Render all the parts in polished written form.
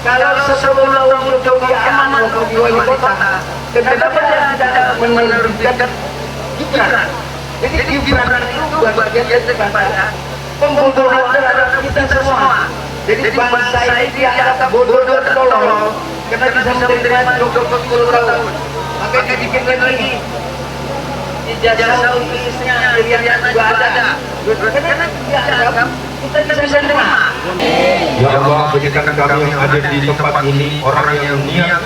kalau 10 tahun Jokowi aman untuk di wali kota, kenapa dia tidak menerbitkan Gibran? Jadi Gibran itu bagian daripada pembodohan terhadap kita semua. Jadi bangsa ini dianggap bodoh dan tolol karena bisa menerima Jokowi 10 tahun. Makanya dibikin lagi ijazah tulisnya pilihan juga ada. Karena dianggap kita bisa menerima. Ya Allah, berikan kami yang ada di tempat ini orang yang niat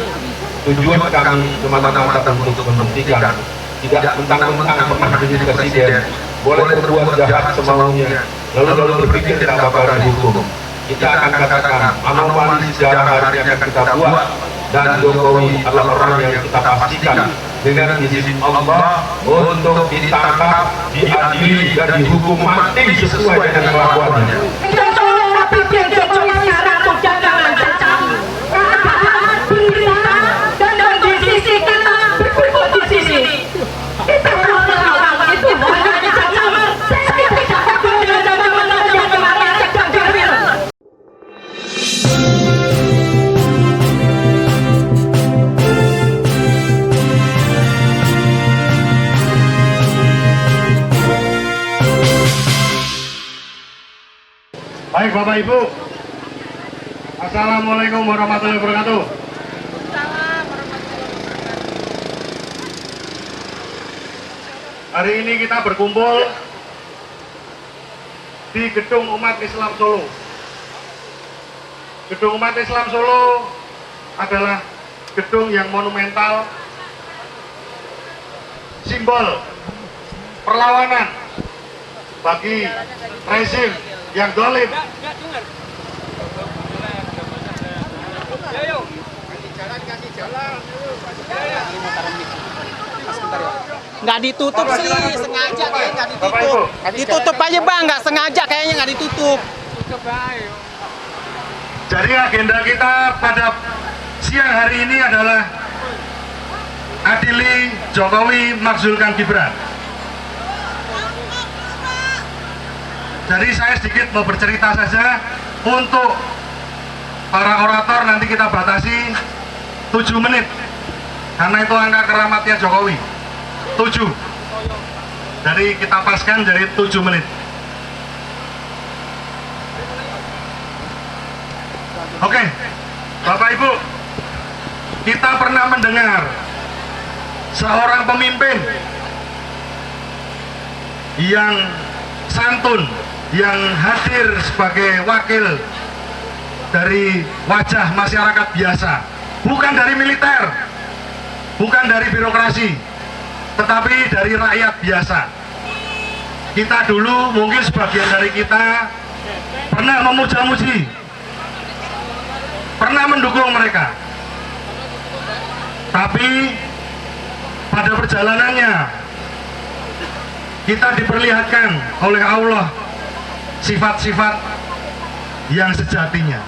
tujuan kami semata-mata untuk menghentikan, tidak mentang-mentang pernah menjadi presiden, boleh berbuat jahat semaunya, lalu berpikir tidak bakal dihukum. Kita akan katakan anomali sejarah hari yang akan kita buat, dan Jokowi adalah orang yang kita pastikan dengan izin Allah untuk ditangkap, diadili dan dihukum mati sesuai dengan kelakuannya. Baik Bapak Ibu, Assalamualaikum warahmatullahi wabarakatuh. Hari ini kita berkumpul di Gedung Umat Islam Solo. Gedung Umat Islam Solo adalah gedung yang monumental, simbol perlawanan bagi rezim yang dolim. Nggak ditutup sih, sengaja kayaknya nggak ditutup. Ditutup aja bang, nggak sengaja kayaknya nggak ditutup. Jadi agenda kita pada siang hari ini adalah adili Jokowi makzulkan Gibran. Jadi saya sedikit mau bercerita saja. Untuk para orator nanti kita batasi 7 menit karena itu angka keramatnya Jokowi 7. Jadi kita paskan jadi 7 menit. Oke, Bapak Ibu, kita pernah mendengar seorang pemimpin yang santun, yang hadir sebagai wakil dari wajah masyarakat biasa, bukan dari militer, bukan dari birokrasi, tetapi dari rakyat biasa. Kita dulu, mungkin sebagian dari kita pernah memuja-muji, pernah mendukung mereka, tapi pada perjalanannya kita diperlihatkan oleh Allah sifat-sifat yang sejatinya,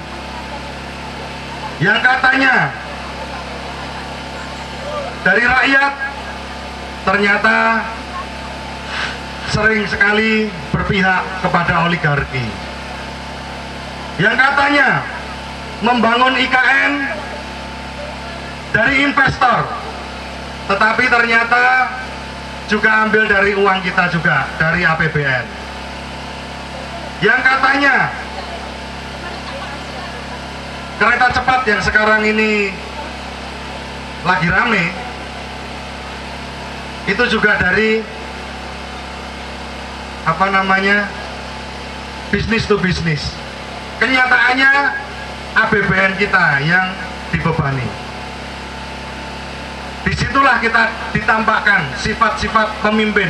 yang katanya dari rakyat ternyata sering sekali berpihak kepada oligarki, yang katanya membangun IKN dari investor, tetapi ternyata juga ambil dari uang kita juga, dari APBN. Yang katanya kereta cepat yang sekarang ini lagi rame, itu juga dari bisnis to bisnis. Kenyataannya APBN kita yang dibebani. Disitulah kita ditampakkan sifat-sifat pemimpin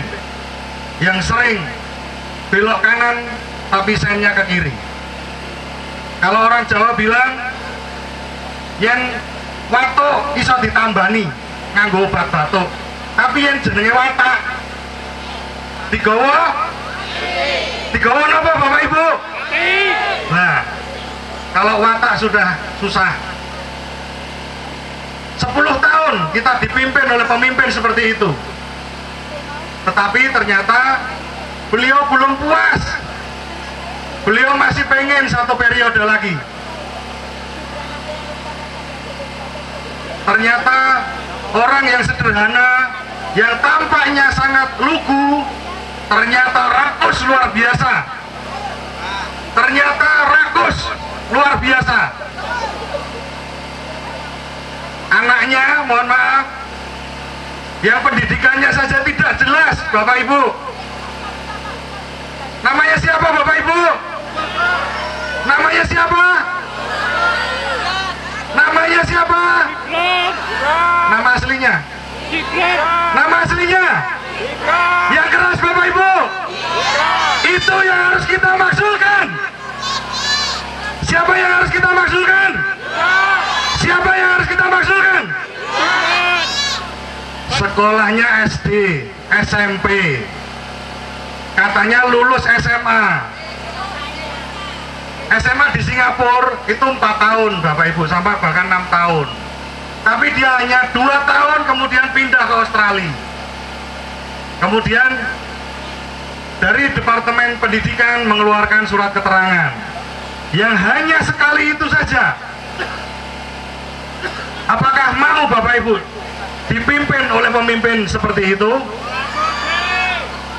yang sering belok kanan tapi sennya ke kiri. Kalau orang Jawa bilang yang watuk iso ditambani nganggo obat batuk, tapi yang jenenge watak digawa napa Bapak Ibu? Nah, kalau watak sudah susah, 10 tahun kita dipimpin oleh pemimpin seperti itu, tetapi ternyata beliau belum puas, beliau masih pengen 1 periode lagi. Ternyata orang yang sederhana, yang tampaknya sangat lugu, ternyata rakus luar biasa. Ternyata rakus luar biasa. Anaknya, mohon maaf, yang pendidikannya saja tidak jelas, Bapak Ibu. Namanya siapa, Bapak Ibu? Namanya siapa? Namanya siapa? Nama aslinya? Nama aslinya? Yang keras, Bapak Ibu. Itu yang harus kita maksudkan. Siapa yang harus kita maksudkan? Siapa yang harus kita maksudkan? Sekolahnya SD, SMP, katanya lulus SMA. SMA di Singapura itu 4 tahun, Bapak Ibu, sampai bahkan 6 tahun. Tapi dia hanya 2 tahun kemudian pindah ke Australia. Kemudian dari Departemen Pendidikan mengeluarkan surat keterangan yang hanya sekali itu saja. Apakah mau Bapak Ibu dipimpin oleh pemimpin seperti itu?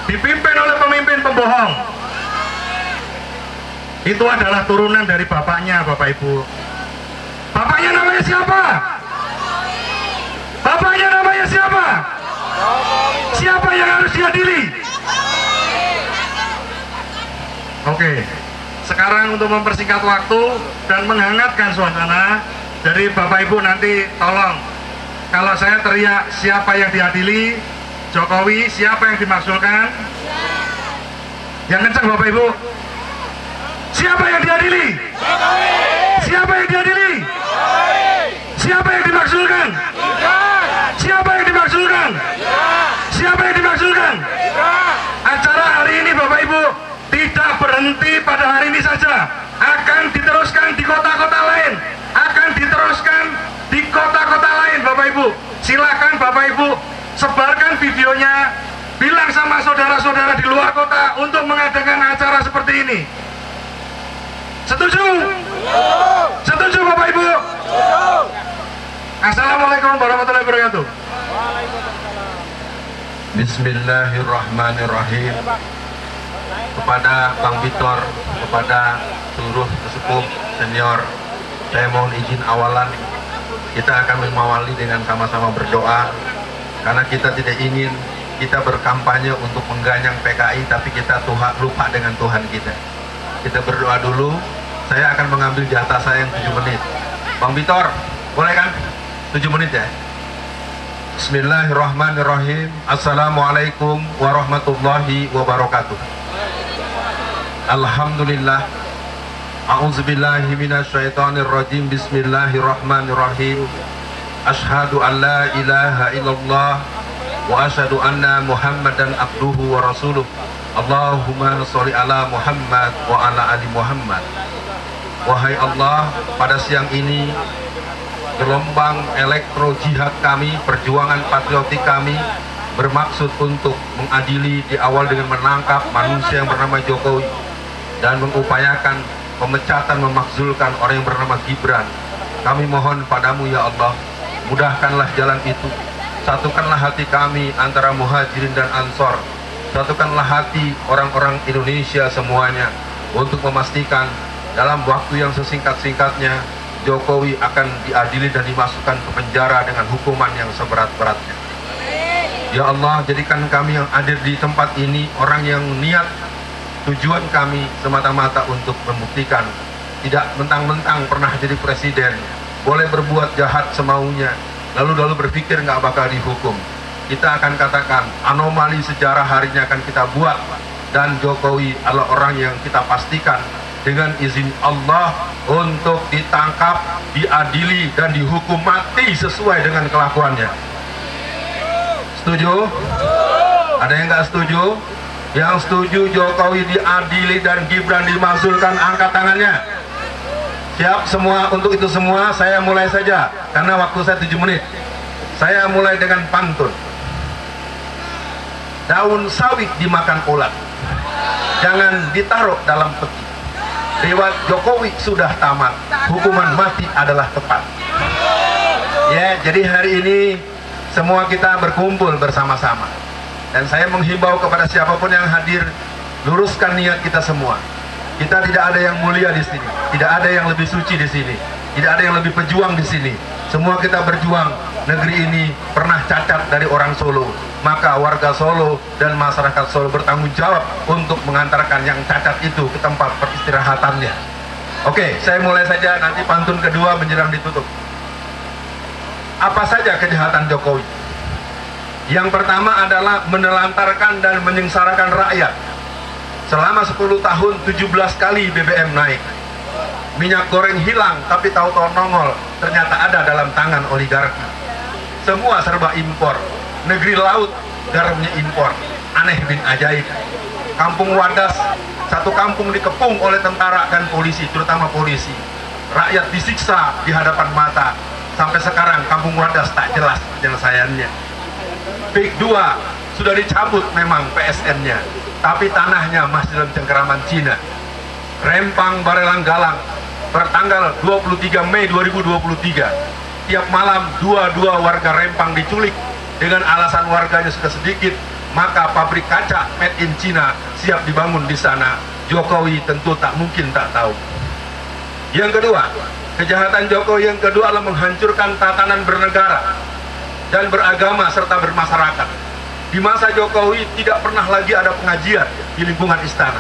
Dipimpin oleh pemimpin pembohong. Itu adalah turunan dari bapaknya, Bapak Ibu. Bapaknya namanya siapa? Bapaknya namanya siapa? Siapa yang harus diadili? Oke, sekarang untuk mempersingkat waktu dan menghangatkan suasana, jadi Bapak Ibu nanti tolong, kalau saya teriak siapa yang diadili, Jokowi, siapa yang dimaksudkan? Yang kencang, Bapak Ibu. Siapa yang diadili? Siapa yang diadili? Siapa yang dimaksudkan? Siapa yang dimaksudkan? Siapa yang dimaksudkan? Acara hari ini, Bapak Ibu, tidak berhenti pada hari ini saja, akan diteruskan di kota-kota lain, akan diteruskan di kota-kota lain, Bapak Ibu. Silakan Bapak Ibu sebarkan videonya, bilang sama saudara-saudara di luar kota untuk mengadakan acara seperti ini. Setuju? Setuju Bapak Ibu? Assalamualaikum warahmatullahi wabarakatuh. Bismillahirrahmanirrahim. Kepada Bang Victor, kepada seluruh sesepuh senior, saya mohon izin awalan kita akan mengawali dengan sama-sama berdoa, karena kita tidak ingin kita berkampanye untuk mengganyang PKI tapi kita lupa dengan Tuhan kita. Kita berdoa dulu. Saya akan mengambil jatah saya yang 7 menit. Bang Victor, boleh kan? 7 menit ya. Bismillahirrahmanirrahim. Assalamualaikum warahmatullahi wabarakatuh. Alhamdulillah. A'udzubillahi minasyaitonirrajim. Bismillahirrahmanirrahim. Asyhadu an la ilaha illallah wa asyhadu anna Muhammadan abduhu wa rasuluh. Allahumma sholli ala Muhammad wa ala ali Muhammad. Wahai Allah, pada siang ini gelombang elektro jihad kami, perjuangan patriotik kami bermaksud untuk mengadili di awal dengan menangkap manusia yang bernama Jokowi dan mengupayakan pemecatan, memakzulkan orang yang bernama Gibran. Kami mohon padamu ya Allah, mudahkanlah jalan itu, satukanlah hati kami antara muhajirin dan ansor, satukanlah hati orang-orang Indonesia semuanya untuk memastikan dalam waktu yang sesingkat-singkatnya Jokowi akan diadili dan dimasukkan ke penjara dengan hukuman yang seberat-beratnya. Ya Allah, jadikan kami yang hadir di tempat ini orang yang niat tujuan kami semata-mata untuk membuktikan, tidak mentang-mentang pernah jadi presiden, boleh berbuat jahat semaunya, lalu berpikir nggak bakal dihukum. Kita akan katakan anomali sejarah harinya akan kita buat, dan Jokowi adalah orang yang kita pastikan dengan izin Allah untuk ditangkap, diadili, dan dihukum mati sesuai dengan kelakuannya. Setuju? Ada yang nggak setuju? Yang setuju Jokowi diadili dan Gibran dimakzulkan, angkat tangannya. Siap semua untuk itu semua. Saya mulai saja karena waktu saya 7 menit. Saya mulai dengan pantun. Daun sawi dimakan ulat, jangan ditaruh dalam peti. Dewa Jokowi sudah tamat, hukuman mati adalah tepat. Ya, jadi hari ini semua kita berkumpul bersama-sama. Dan saya menghimbau kepada siapapun yang hadir, luruskan niat kita semua. Kita tidak ada yang mulia di sini, tidak ada yang lebih suci di sini, tidak ada yang lebih pejuang di sini. Semua kita berjuang. Negeri ini pernah cacat dari orang Solo, maka warga Solo dan masyarakat Solo bertanggung jawab untuk mengantarkan yang cacat itu ke tempat peristirahatannya. Oke, saya mulai saja, nanti pantun kedua menjelang ditutup. Apa saja kejahatan Jokowi? Yang pertama adalah menelantarkan dan menyengsarakan rakyat. Selama 10 tahun 17 kali BBM naik. Minyak goreng hilang tapi tahu-tahu nongol ternyata ada dalam tangan oligarki. Semua serba impor. Negeri laut garamnya impor. Aneh bin ajaib. Kampung Wadas, satu kampung dikepung oleh tentara dan polisi, terutama polisi. Rakyat disiksa di hadapan mata. Sampai sekarang kampung Wadas tak jelas penyelesaiannya. PIK 2 sudah dicabut memang PSN-nya, tapi tanahnya masih dalam cengkeraman Cina. Rempang Barelang Galang pertanggal 23 Mei 2023, tiap malam 22 warga Rempang diculik dengan alasan warganya sudah sedikit, maka pabrik kaca made in China siap dibangun di sana. Jokowi tentu tak mungkin tak tahu. Yang kedua, kejahatan Jokowi yang kedua adalah menghancurkan tatanan bernegara dan beragama serta bermasyarakat. Di masa Jokowi tidak pernah lagi ada pengajian di lingkungan istana.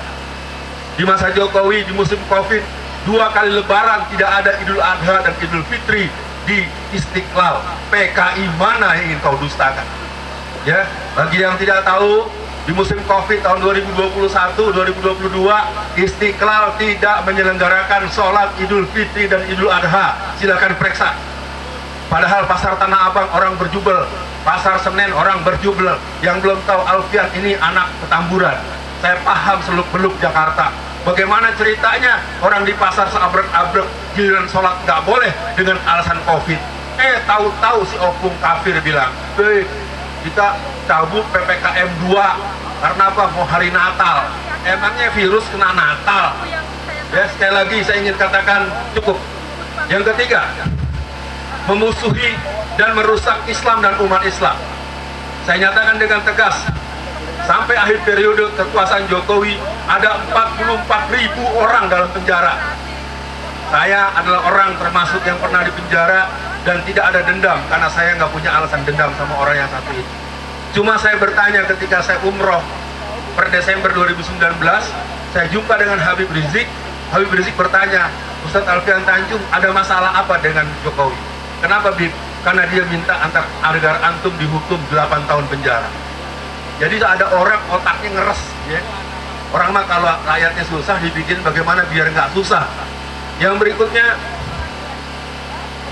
Di masa Jokowi di musim Covid, 2 kali lebaran tidak ada Idul Adha dan Idul Fitri di Istiqlal. PKI mana yang ingin kau dustakan? Ya, bagi yang tidak tahu, di musim Covid tahun 2021-2022, Istiqlal tidak menyelenggarakan sholat Idul Fitri dan Idul Adha. Silakan periksa. Padahal pasar Tanah Abang orang berjubel, pasar Senen orang berjubel. Yang belum tahu, Alfian ini anak Petamburan. Saya paham seluk-beluk Jakarta. Bagaimana ceritanya orang di pasar seabrek-abrek, giliran sholat nggak boleh dengan alasan Covid. Tahu-tahu si opung kafir bilang, kita cabut PPKM 2 karena apa? Mau hari Natal. Emangnya virus kena Natal? Ya, sekali lagi saya ingin katakan cukup. Yang ketiga, memusuhi dan merusak Islam dan umat Islam. Saya nyatakan dengan tegas, sampai akhir periode kekuasaan Jokowi ada 44.000 orang dalam penjara. Saya adalah orang termasuk yang pernah dipenjara dan tidak ada dendam, karena saya nggak punya alasan dendam sama orang yang satu itu. Cuma saya bertanya ketika saya umroh per Desember 2019, saya jumpa dengan Habib Rizik. Habib Rizik bertanya, Ustadz Alfian Tanjung, ada masalah apa dengan Jokowi? Kenapa Bib? Karena dia minta agar antum dihukum 8 tahun penjara. Jadi ada orang otaknya ngeres, ya. Orang mah kalau rakyatnya susah dibikin bagaimana biar nggak susah. Yang berikutnya,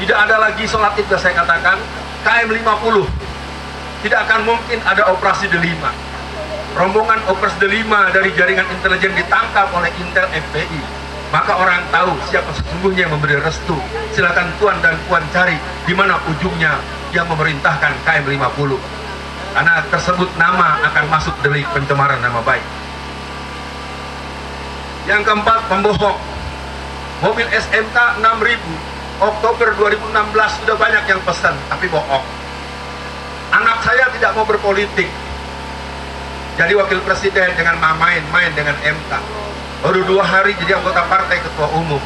tidak ada lagi sholat id, saya katakan, KM 50. Tidak akan mungkin ada operasi Delima. Rombongan operasi Delima dari jaringan intelijen ditangkap oleh Intel FPI. Maka orang tahu siapa sesungguhnya yang memberi restu. Silakan tuan dan puan cari di mana ujungnya yang memerintahkan KM 50. Karena tersebut nama akan masuk delik pencemaran nama baik. Yang keempat, pembohong. Mobil SMK 6.000 Oktober 2016 sudah banyak yang pesan, tapi bohong. Anak saya tidak mau berpolitik, jadi wakil presiden dengan main-main dengan MK. Baru 2 hari jadi anggota partai ketua umum.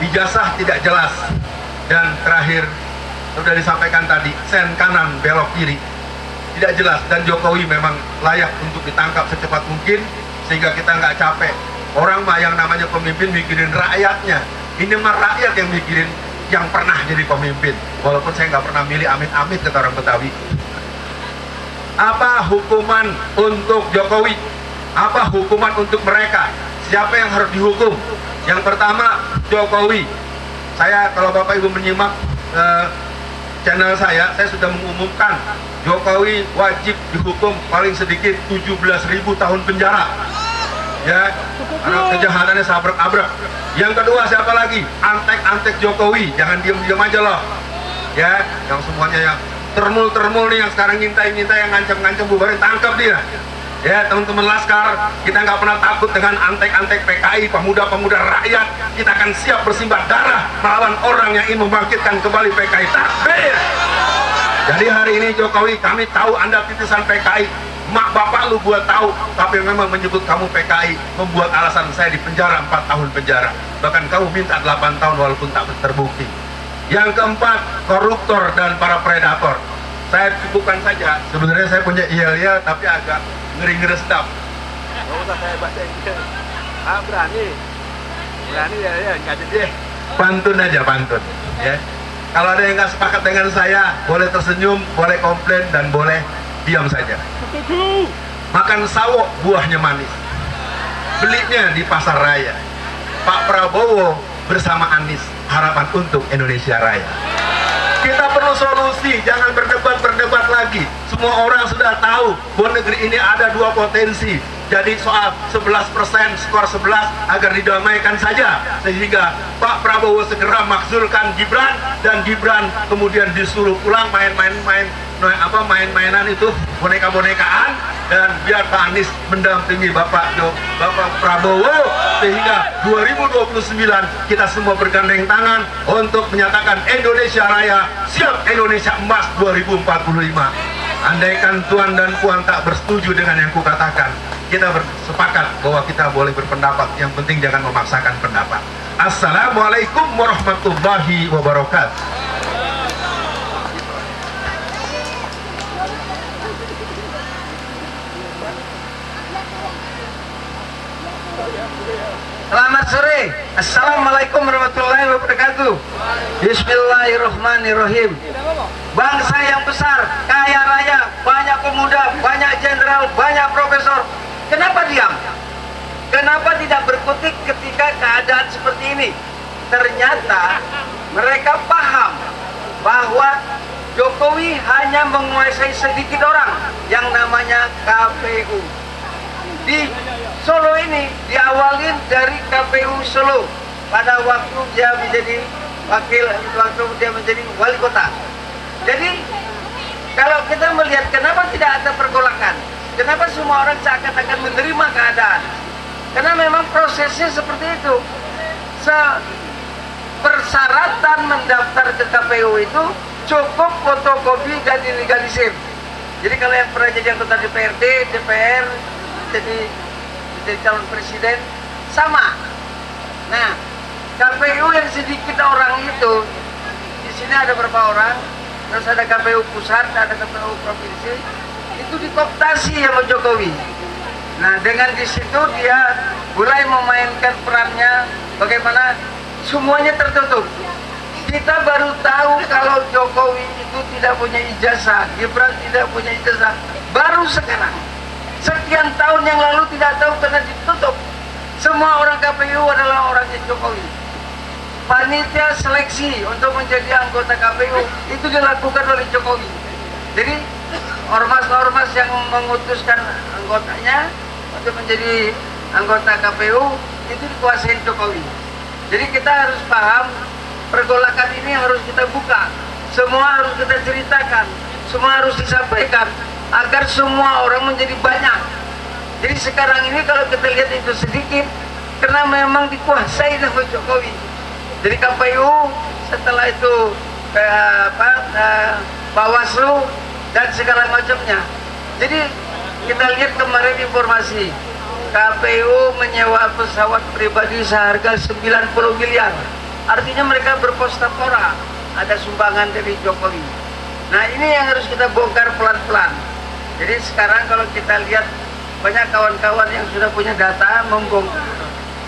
Ijazah tidak jelas. Dan terakhir, sudah disampaikan tadi, sen kanan belok kiri. Tidak jelas, dan Jokowi memang layak untuk ditangkap secepat mungkin, sehingga kita nggak capek. Orang mah yang namanya pemimpin mikirin rakyatnya. Ini mah rakyat yang mikirin yang pernah jadi pemimpin. Walaupun saya nggak pernah milih, amit-amit kata orang Betawi. Apa hukuman untuk Jokowi? Apa hukuman untuk mereka? Siapa yang harus dihukum? Yang pertama, Jokowi. Saya, kalau Bapak Ibu menyimak channel saya sudah mengumumkan Jokowi wajib dihukum paling sedikit 17.000 tahun penjara. Ya, karena kejahatannya sabrek-abrek. Yang kedua, siapa lagi? Antek-antek Jokowi, jangan diam-diam aja loh. Ya, yang semuanya yang termul-termul nih, yang sekarang ngintai-ngintai, yang ngancam-ngancam bubarin, tangkap dia. Ya teman-teman Laskar, kita nggak pernah takut dengan antek-antek PKI, pemuda-pemuda rakyat. Kita akan siap bersimbah darah melawan orang yang ingin membangkitkan kembali PKI. Takbir! Jadi hari ini Jokowi, kami tahu Anda titisan PKI. Mak bapak lu buat tahu, tapi memang menyebut kamu PKI membuat alasan saya di penjara 4 tahun penjara. Bahkan kamu minta 8 tahun walaupun tak terbukti. Yang keempat, koruptor dan para predator. Saya cukupkan saja. Sebenarnya saya punya yel-yel tapi agak ngeri-ngeri sedap. Nggak usah saya bahasa Inggris. Berani ya, nggak jadi. Pantun aja, pantun. Ya. Kalau ada yang nggak sepakat dengan saya, boleh tersenyum, boleh komplain, dan boleh diam saja. Makan sawo, buahnya manis. Belinya di pasar raya. Pak Prabowo bersama Anies, harapan untuk Indonesia Raya. Kita perlu solusi, jangan berdebat lagi. Semua orang sudah tahu bahwa negeri ini ada 2 potensi. Jadi soal 11%, skor 11 agar didamaikan saja. Sehingga Pak Prabowo segera makzulkan Gibran, dan Gibran kemudian disuruh pulang main-mainan itu, boneka-bonekaan, dan biar Pak Anies mendampingi Bapak Prabowo, sehingga 2029 kita semua bergandeng tangan untuk menyatakan Indonesia Raya siap Indonesia Emas 2045. Andaikan Tuan dan Puan tak bersetuju dengan yang kukatakan, kita bersepakat bahwa kita boleh berpendapat, yang penting jangan memaksakan pendapat. Assalamualaikum warahmatullahi wabarakatuh. Selamat sore. Assalamualaikum warahmatullahi wabarakatuh. Bismillahirrahmanirrahim. Bangsa yang besar, kaya raya, banyak pemuda, banyak jenderal, banyak profesor. Kenapa diam? Kenapa tidak berkutik ketika keadaan seperti ini? Ternyata mereka paham bahwa Jokowi hanya menguasai sedikit orang yang namanya KPU. Di Solo ini diawalin dari KPU Solo pada waktu dia menjadi wali kota. Jadi kalau kita melihat kenapa tidak ada pergolakan, kenapa semua orang seakan-akan menerima keadaan, karena memang prosesnya seperti itu. Persyaratan mendaftar ke KPU itu cukup fotokopi dan dilegalisir. Jadi kalau yang pernah jadi anggota DPRD, DPR, jadi calon presiden sama. Nah, KPU yang sedikit orang itu, di sini ada berapa orang, terus ada KPU pusat, ada KPU provinsi, itu dikooptasi sama Jokowi. Nah, dengan di situ dia mulai memainkan perannya, bagaimana semuanya tertutup. Kita baru tahu kalau Jokowi itu tidak punya ijazah, Gibran tidak punya ijazah, baru sekarang. Sekian tahun yang lalu tidak tahu karena ditutup. Semua orang KPU adalah orangnya Jokowi. Panitia seleksi untuk menjadi anggota KPU itu dilakukan oleh Jokowi. Jadi ormas-ormas yang mengutuskan anggotanya untuk menjadi anggota KPU itu dikuasai Jokowi. Jadi kita harus paham, pergolakan ini harus kita buka. Semua harus kita ceritakan, semua harus disampaikan agar semua orang menjadi banyak. Jadi sekarang ini kalau kita lihat itu sedikit karena memang dikuasai oleh Jokowi. Jadi KPU setelah itu Bawaslu dan segala macamnya. Jadi kita lihat kemarin informasi KPU menyewa pesawat pribadi seharga 90 miliar. Artinya mereka berpostapora, ada sumbangan dari Jokowi. Nah, ini yang harus kita bongkar pelan-pelan. Jadi sekarang kalau kita lihat banyak kawan-kawan yang sudah punya data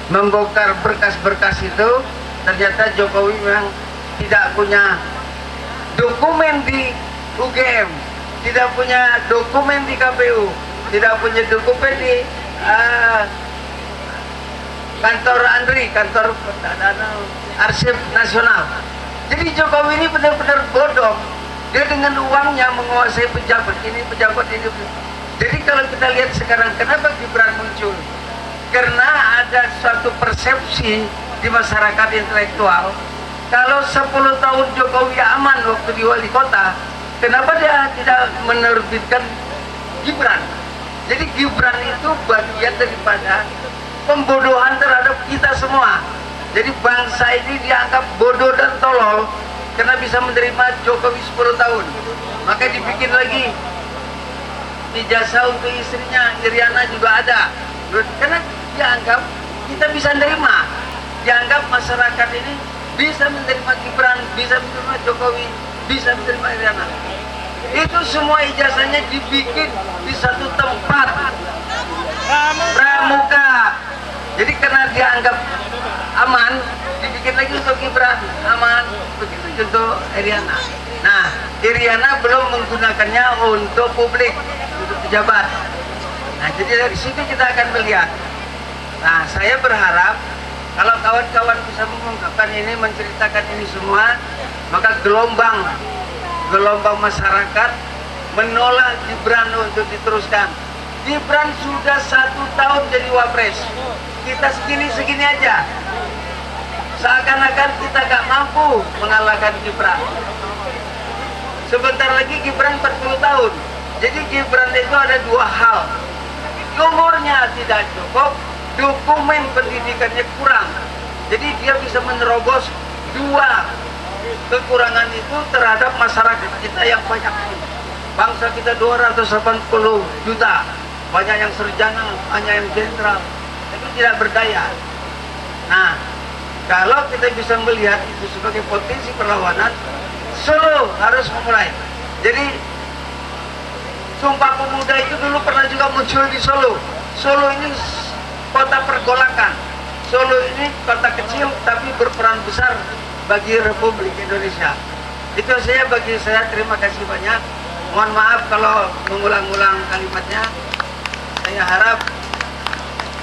membongkar berkas-berkas itu, ternyata Jokowi memang tidak punya dokumen di UGM, tidak punya dokumen di KPU, tidak punya dokumen di kantor ANRI, kantor Arsip Nasional. Jadi Jokowi ini benar-benar bodoh. Dia dengan uangnya menguasai pejabat ini, pejabat ini. Jadi kalau kita lihat sekarang kenapa Gibran muncul? Karena ada suatu persepsi di masyarakat intelektual, kalau 10 tahun Jokowi aman waktu di wali kota, kenapa dia tidak menerbitkan Gibran? Jadi Gibran itu bagian daripada pembodohan terhadap kita semua. Jadi bangsa ini dianggap bodoh dan tolol karena bisa menerima Jokowi 10 tahun. Maka dibikin lagi ijazah untuk istrinya, Iriana juga ada. Karena dianggap kita bisa menerima, dianggap masyarakat ini bisa menerima Gibran, bisa menerima Jokowi, bisa menerima Iriana. Itu semua ijazahnya dibikin di satu tempat, Pramuka. Jadi karena dianggap aman, dibikin lagi untuk Gibran, aman, begitu untuk Iriana. Nah, Iriana belum menggunakannya untuk publik, untuk pejabat. Nah, jadi dari situ kita akan melihat. Nah, saya berharap kalau kawan-kawan bisa mengungkapkan ini, menceritakan ini semua, maka gelombang masyarakat menolak Gibran untuk diteruskan. Gibran sudah 1 tahun jadi wapres, kita segini aja, seakan-akan kita gak mampu mengalahkan Gibran. Sebentar lagi Gibran 40 tahun. Jadi Gibran itu ada 2 hal, umurnya tidak cukup, dokumen pendidikannya kurang. Jadi dia bisa menerobos 2 kekurangan itu terhadap masyarakat kita yang banyak. Bangsa kita 280 juta, banyak yang sarjana, banyak yang jenderal, tapi tidak berdaya. Nah, kalau kita bisa melihat itu sebagai potensi perlawanan, Solo harus memulai. Jadi Sumpah Pemuda itu dulu pernah juga muncul di Solo. Solo ini kota pergolakan. Solo ini kota kecil tapi berperan besar bagi Republik Indonesia. Itu bagi saya terima kasih banyak. Mohon maaf kalau mengulang-ulang kalimatnya. Saya harap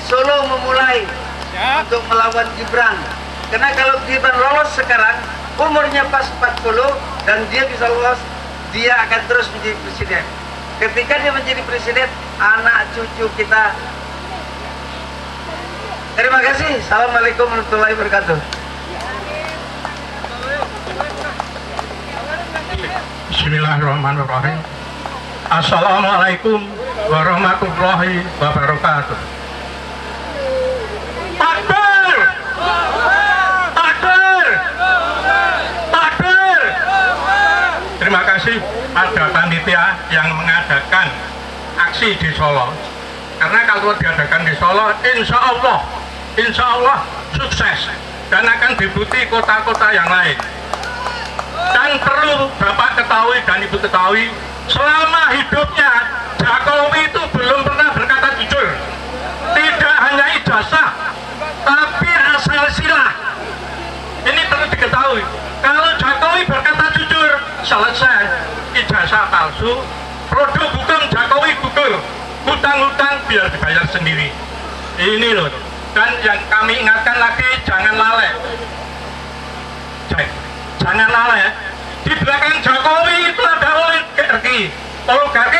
Solo memulai untuk melawan Gibran. Karena kalau Gibran lolos sekarang, umurnya pas 40 dan dia bisa lolos, dia akan terus menjadi presiden. Ketika dia menjadi presiden, anak cucu kita. Terima kasih. Assalamualaikum warahmatullahi wabarakatuh. Bismillahirrahmanirrahim. Assalamualaikum warahmatullahi wabarakatuh. Takbir! Takbir! Takbir! Terima kasih pada panitia yang mengadakan aksi di Solo. Karena kalau diadakan di Solo, insya Allah sukses dan akan diikuti kota-kota yang lain. Dan perlu Bapak ketahui dan Ibu ketahui, selama hidupnya Jokowi itu belum pernah berkata jujur. Tidak hanya ijazah, tapi asal silah. Ini perlu diketahui. Kalau Jokowi berkata jujur, selesai. Ijazah palsu, produk hukum Jokowi gugur, hutang-hutang biar dibayar sendiri. Ini loh. Dan yang kami ingatkan lagi, jangan lalai. Jangan lalai. Di belakang Jokowi itu ada oligarki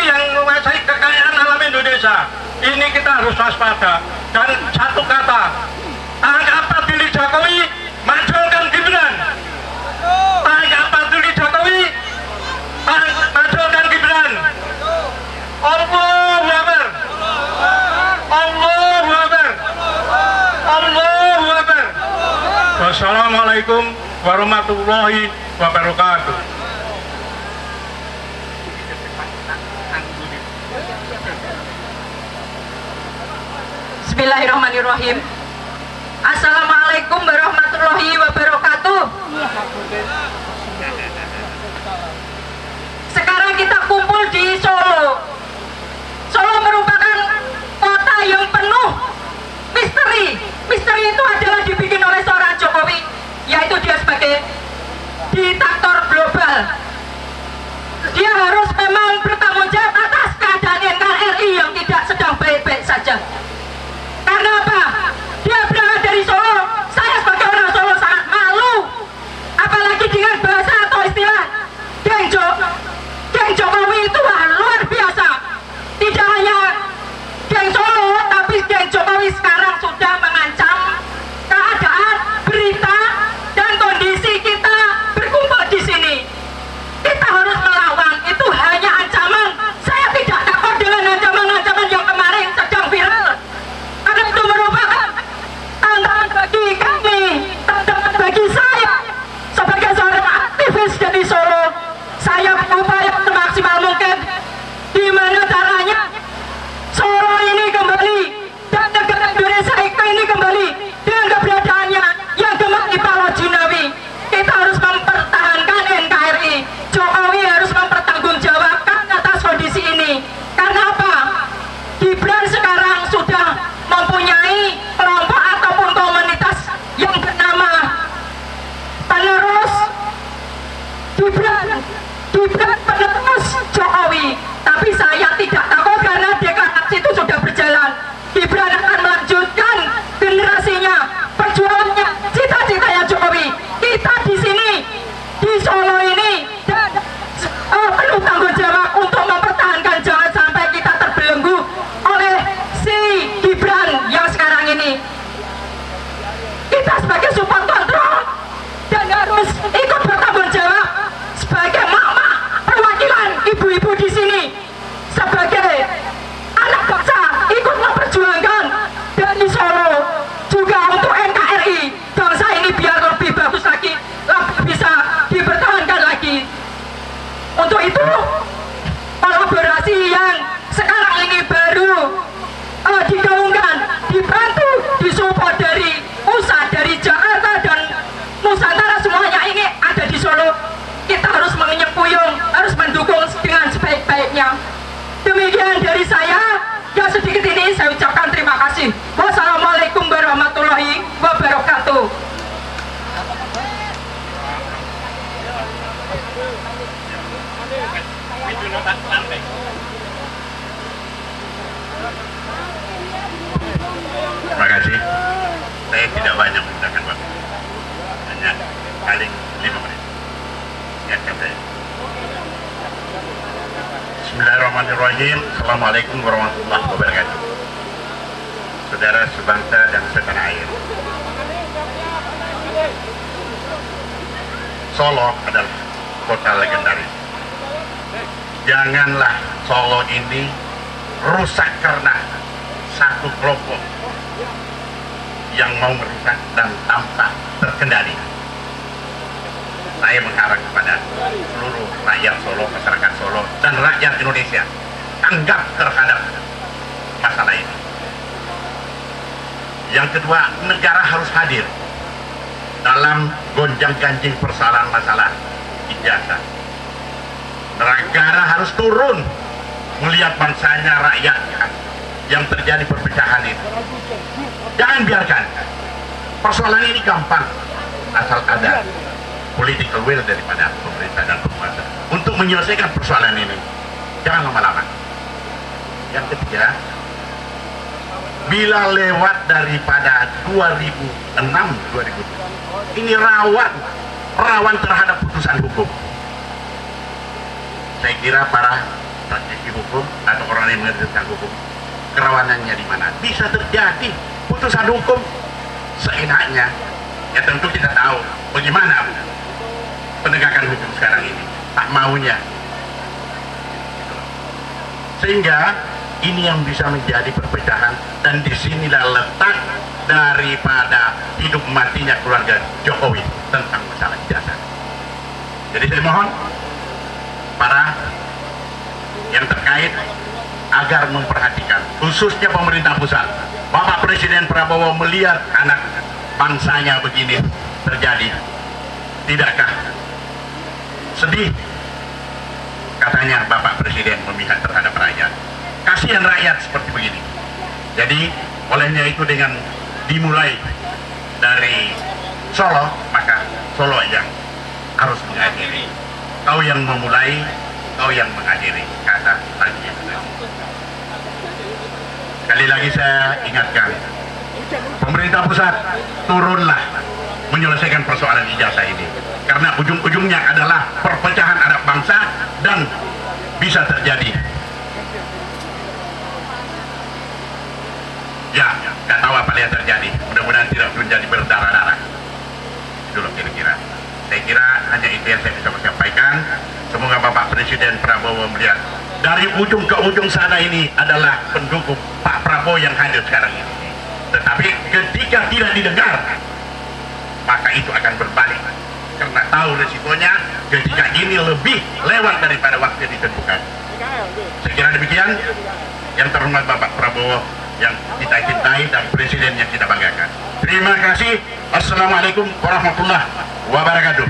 yang menguasai kekayaan alam Indonesia. Ini kita harus waspada. Dan satu kata, tanggap peduli Jokowi, majukan Gibran. Tanggap peduli Jokowi, majukan Gibran. Allahu Akbar. Allahu Akbar. Allahu Akbar. Wassalamualaikum warahmatullahi wabarakatuh. Bismillahirrahmanirrahim. Assalamualaikum warahmatullahi wabarakatuh. Sekarang kita kumpul di Solo. Solo merupakan kota yang penuh misteri. Misteri itu adalah dibikin oleh seorang Jokowi, yaitu dia sebagai diktator global. Dia harus memang bertanggung jawab atas keadaan NKRI yang tidak sedang baik-baik saja. Karena apa? Dia berangkat dari Solo. Saya sebagai orang Solo sangat malu, apalagi dengan bahasa atau istilah geng Jokowi itu luar biasa. Tidak hanya geng Solo, tapi geng Jokowi sekarang sudah mengancam keadaan, berita, dan kondisi kita berkumpul di sini. Kita harus melawan. Itu hanya ancaman. Saya tidak takut dengan ancaman-ancaman yang kemarin saya berupaya semaksimal mungkin. Gimana caranya Solo ini kembali dan negara Indonesia ini kembali dengan keberadaannya yang gemak di Pulau Jinawi. Kita harus mempertahankan NKRI. Jokowi harus mempertanggungjawabkan atas kondisi ini. Karena apa? Gibran sekarang sudah mempunyai kelompok ataupun komunitas yang bernama penerus Gibran penerus Jokowi. Tapi saya tidak takut karena deklarasi itu sudah berjalan. Gibran akan melanjutkan generasinya, perjuangannya, cita-citanya Jokowi. Kita di sini, di Solo ini, penuh tanggung jawab untuk mempertahankan, jangan sampai kita terbelenggu oleh si Gibran yang sekarang ini. Kita sebagai support kontrol dan harus ikut bertanggung jawab sebagai mama perwakilan ibu-ibu di sini, sebagai anak bangsa ikut memperjuangkan dari Solo juga untuk NKRI bangsa ini biar lebih bagus lagi, lebih bisa dipertahankan lagi. Untuk itu kolaborasi yang sekarang ini baru digaungkan, dibantu, disupport dari pusat, dari Jakarta dan Nusantara, semuanya ini ada di Solo. Kita harus mengenyam puyung, harus mendukung dengan sebaik-baiknya. Demikian dari saya, yang sedikit ini saya ucapkan terima kasih. Wassalamualaikum warahmatullahi wabarakatuh. Terima kasih. Saya tidak banyak menggunakan waktu, hanya paling 5 menit. Siapkan saya. Bismillahirrahmanirrahim. Assalamualaikum warahmatullahi wabarakatuh. Saudara sebangsa dan setanah air, Solo adalah kota legendaris. Janganlah Solo ini rusak karena satu kelompok yang mau merusak dan tanpa terkendali. Saya mengharap kepada seluruh rakyat Solo, masyarakat Solo, dan rakyat Indonesia tanggap terhadap masalah ini. Yang kedua, negara harus hadir dalam gonjang-ganjing persoalan masalah ijazah. Negara harus turun melihat bangsanya, rakyatnya yang terjadi perpecahan itu. Jangan biarkan persoalan ini gampang, asal ada political will daripada pemerintah dan penguasa untuk menyelesaikan persoalan ini. Jangan lama-lama. Yang ketiga, bila lewat daripada 2006-2007, ini rawan terhadap putusan hukum. Saya kira para praktisi hukum atau orang yang mengerti hukum, kerawanannya di mana? Bisa terjadi putusan hukum seenaknya. Ya tentu kita tahu bagaimana penegakan hukum sekarang ini, tak maunya. Sehingga ini yang bisa menjadi perpecahan, dan disinilah letak daripada hidup matinya keluarga Jokowi tentang masalah ijazah. Jadi saya mohon para yang terkait agar memperhatikan, khususnya pemerintah pusat. Bapak Presiden Prabowo melihat anak bangsanya begini terjadi, tidakkah sedih? Katanya Bapak Presiden memihak terhadap rakyat. Kasihan rakyat seperti begini. Jadi olehnya itu dengan dimulai dari Solo, maka Solo yang harus mengakhiri. Kau yang memulai, kau yang mengakhiri, kata lagi. Sekali lagi saya ingatkan, pemerintah pusat turunlah menyelesaikan persoalan ijazah ini, karena ujung-ujungnya adalah perpecahan anak bangsa dan bisa terjadi. Ya, nggak tahu apa yang terjadi. Mudah-mudahan tidak menjadi berdarah-darah. Itu loh kira-kira. Saya kira hanya itu yang saya bisa sampaikan. Semoga Bapak Presiden Prabowo melihat dari ujung ke ujung sana ini adalah pendukung Pak Prabowo yang hadir sekarang ini. Tetapi ketika tidak didengar, maka itu akan berbalik karena tahu resikonya ketika ini lebih lewat daripada waktu yang ditentukan. Saya kira demikian. Yang terhormat Bapak Prabowo yang kita cintai dan Presiden yang kita banggakan. Terima kasih. Assalamualaikum warahmatullahi wabarakatuh.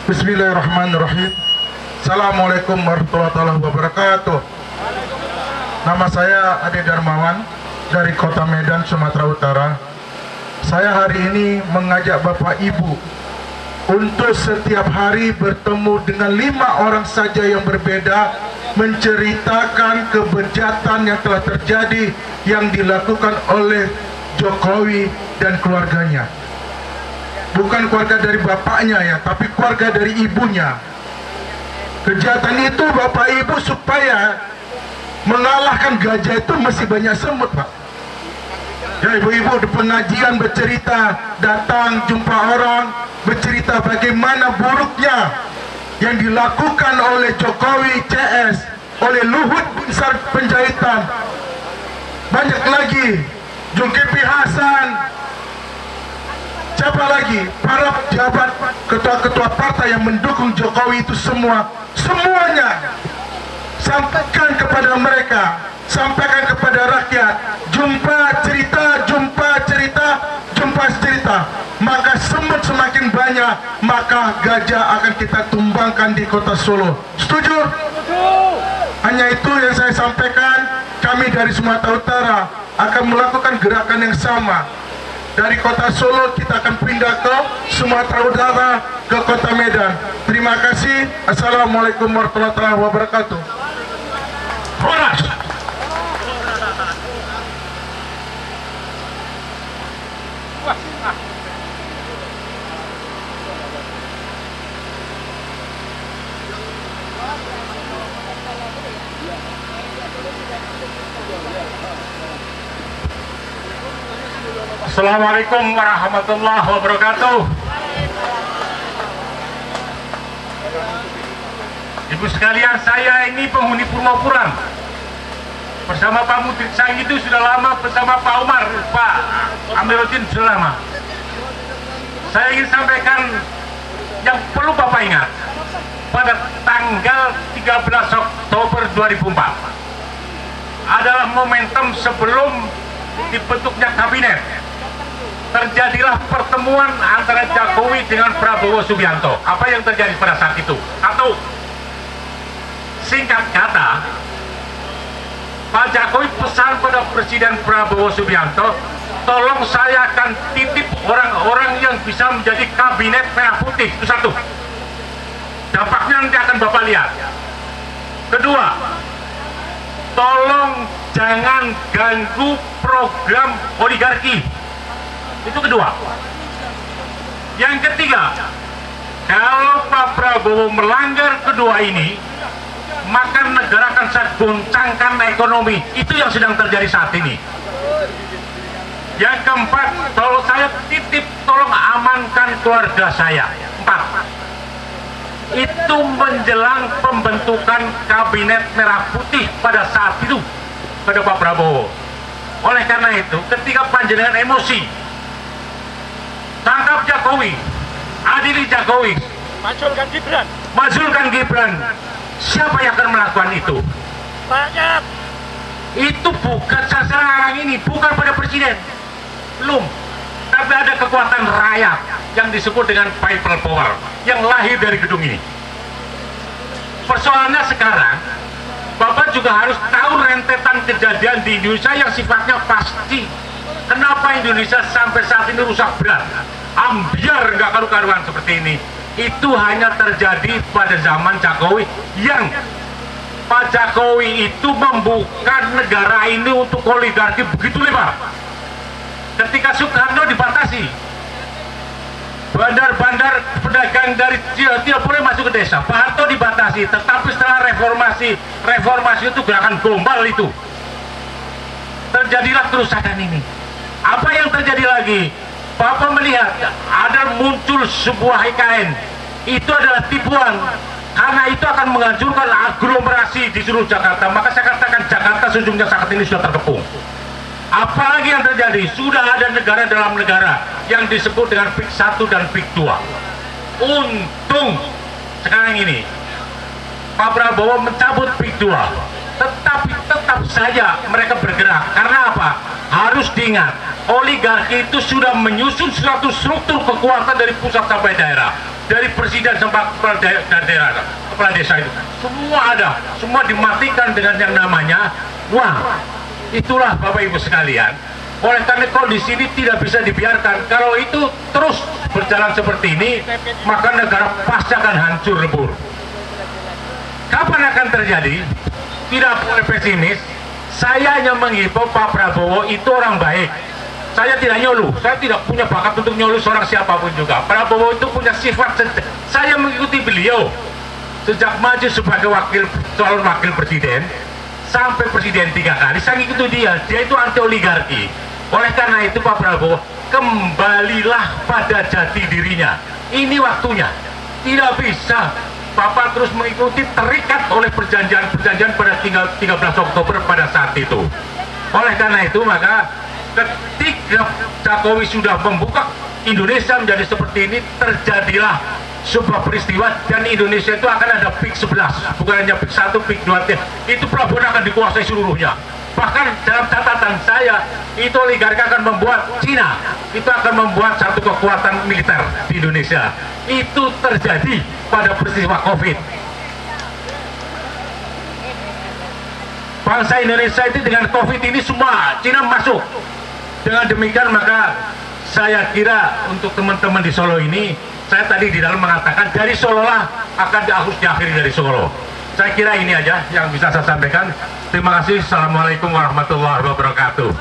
Bismillahirrahmanirrahim. Assalamualaikum warahmatullahi wabarakatuh. Nama saya Ade Darmawan dari Kota Medan, Sumatera Utara. Saya hari ini mengajak Bapak Ibu untuk setiap hari bertemu dengan 5 orang saja yang berbeda, menceritakan kebejatan yang telah terjadi yang dilakukan oleh Jokowi dan keluarganya. Bukan keluarga dari bapaknya ya, tapi keluarga dari ibunya. Kejahatan itu Bapak Ibu supaya mengalahkan gajah itu masih banyak semut, Pak. Ya, ibu-ibu di pengajian bercerita, datang jumpa orang, bercerita bagaimana buruknya yang dilakukan oleh Jokowi CS, oleh Luhut Binsar Panjaitan, banyak lagi, Zulkifli Hasan, siapa lagi, para pejabat, ketua-ketua partai yang mendukung Jokowi itu semuanya sampaikan kepada mereka, sampaikan kepada rakyat, jumpa cerita, maka semut semakin banyak, maka gajah akan kita tumbangkan di kota Solo. Setuju? Hanya itu yang saya sampaikan. Kami dari Sumatera Utara akan melakukan gerakan yang sama. Dari kota Solo kita akan pindah ke Sumatera Utara, ke kota Medan. Terima kasih. Assalamualaikum warahmatullahi wabarakatuh. Horas. Assalamualaikum warahmatullahi wabarakatuh. Ibu sekalian, saya ini penghuni Purwopuran. Bersama Pak Mudrik Sang itu sudah lama, bersama Pak Umar, Pak Amiruddin sudah lama. Saya ingin sampaikan yang perlu Bapak ingat. Pada tanggal 13 Oktober 2004 adalah momentum sebelum dibentuknya kabinet. Terjadilah pertemuan antara Jokowi dengan Prabowo Subianto. Apa yang terjadi pada saat itu? Atau singkat kata, Pak Jokowi pesan pada Presiden Prabowo Subianto, tolong saya akan titip orang-orang yang bisa menjadi kabinet merah putih. Itu satu. Dampaknya nanti akan Bapak lihat. Kedua, tolong jangan ganggu program oligarki. Itu kedua. Yang ketiga, kalau Pak Prabowo melanggar kedua ini, maka negara akan saya goncangkan ekonomi. Itu yang sedang terjadi saat ini. Yang keempat, kalau saya titip, tolong amankan keluarga saya. 4. Itu menjelang pembentukan kabinet merah putih pada saat itu pada Pak Prabowo. Oleh karena itu, ketika panjenengan emosi, tangkap Jokowi, adili Jokowi, majulkan Gibran. Siapa yang akan melakukan itu? Rakyat. Itu bukan sasaran ini, bukan pada presiden, belum. Tapi ada kekuatan rakyat yang disebut dengan people power yang lahir dari gedung ini. Persoalannya sekarang, Bapak juga harus tahu rentetan kejadian di Indonesia yang sifatnya pasti. Kenapa Indonesia sampai saat ini rusak berat, ambiar nggak karu-karuan seperti ini? Itu hanya terjadi pada zaman Jokowi, yang Pak Jokowi itu membuka negara ini untuk oligarki begitu lebar. Ketika Soekarno dibatasi, bandar-bandar pedagang dari tidak boleh masuk ke desa. Pak Harto dibatasi, tetapi setelah reformasi itu gerakan gombal itu, terjadilah kerusakan ini. Apa yang terjadi lagi? Bapak melihat ada muncul sebuah IKN. Itu adalah tipuan karena itu akan menghancurkan aglomerasi di seluruh Jakarta. Maka saya katakan Jakarta sejujurnya saat ini sudah terkepung. Apalagi yang terjadi, sudah ada negara dalam negara yang disebut dengan PIK 1 dan PIK 2. Untung sekarang ini Pak Prabowo mencabut PIK 2, tetapi tetap saja mereka bergerak. Karena apa? Harus diingat, oligarki itu sudah menyusun suatu struktur kekuatan dari pusat sampai daerah, dari presiden sampai kepala daerah, kepala desa itu. Semua ada, semua dimatikan dengan yang namanya uang. Itulah Bapak Ibu sekalian. Oleh karena kondisi ini tidak bisa dibiarkan. Kalau itu terus berjalan seperti ini, maka negara pasti akan hancur lebur. Kapan akan terjadi? Tidak boleh pesimis. Saya hanya menghimbau Pak Prabowo itu orang baik. Saya tidak nyoluh, saya tidak punya bakat untuk nyoluh seorang siapapun juga. Prabowo itu punya sifat, saya mengikuti beliau sejak maju sebagai calon wakil presiden sampai presiden 3 kali. Saya mengikuti dia itu anti oligarki. Oleh karena itu Pak Prabowo, kembalilah pada jati dirinya. Ini waktunya. Tidak bisa Bapak terus mengikuti, terikat oleh perjanjian-perjanjian pada 13 Oktober pada saat itu. Oleh karena itu maka ketika Jokowi sudah membuka Indonesia menjadi seperti ini, terjadilah sebuah peristiwa dan Indonesia itu akan ada PIK 11, bukan hanya PIK 1, PIK 2, itu pelabuhan akan dikuasai seluruhnya. Bahkan dalam catatan saya, itu oligarki akan membuat Cina, itu akan membuat satu kekuatan militer di Indonesia. Itu terjadi pada peristiwa COVID. Bangsa Indonesia itu dengan COVID ini semua Cina masuk. Dengan demikian maka saya kira untuk teman-teman di Solo ini, saya tadi di dalam mengatakan dari Solo lah akan harus diakhiri dari Solo. Saya kira ini aja yang bisa saya sampaikan. Terima kasih. Assalamualaikum warahmatullahi wabarakatuh.